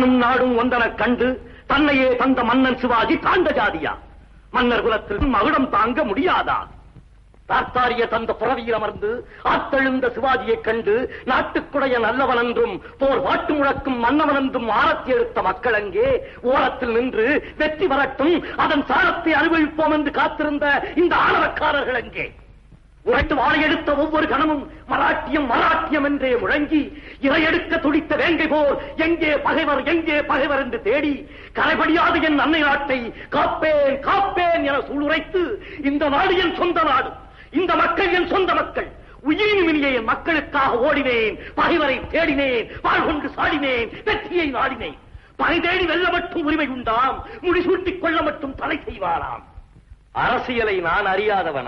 தானும் நாடும் ஒன்றனக் கண்டு தன்னையே தந்த மன்னன் சிவாஜி தாண்ட ஜாதியா? மன்னர் குலத்தில் மகுடம் தாங்க முடியாதா? தார்த்தாரிய தந்த புறவியில் அமர்ந்து ஆத்தெழுந்த சிவாஜியைக் கண்டு நாட்டுக்குடைய நல்லவன் என்றும் போர் வாட்டு முழக்கும் மன்னவன் என்றும் ஆரத்தி எடுத்த மக்கள் அங்கே ஓரத்தில் நின்று வெற்றி வரட்டும், அதன் சாரத்தை அனுபவிப்போம் என்று காத்திருந்த இந்த ஆணவக்காரர்கள் அங்கே உரைத்து வாழையெடுத்த ஒவ்வொரு கணமும் மராட்டியம் மராட்டியம் என்றே முழங்கி இறையெடுக்க துடித்த வேங்கை போர் எங்கே பகைவர் எங்கே பகைவர் என்று தேடி கரைபடியாத என் அன்னை நாட்டை காப்பேன் காப்பேன் என சூளுரைத்து இந்த நாடு என் சொந்த நாடு, இந்த மக்கள் என் சொந்த மக்கள், உயிரினுமினிய என் மக்களுக்காக ஓடினேன், பகைவரை தேடினேன், வாழ்கொண்டு சாடினேன், வெற்றியை நாடினேன். பகை தேடி வெல்ல மட்டும் உரிமை உண்டாம், முடிசூட்டிக் கொள்ள மட்டும் தலை செய்வாராம். அரசியலை நான் அறியாதவனா?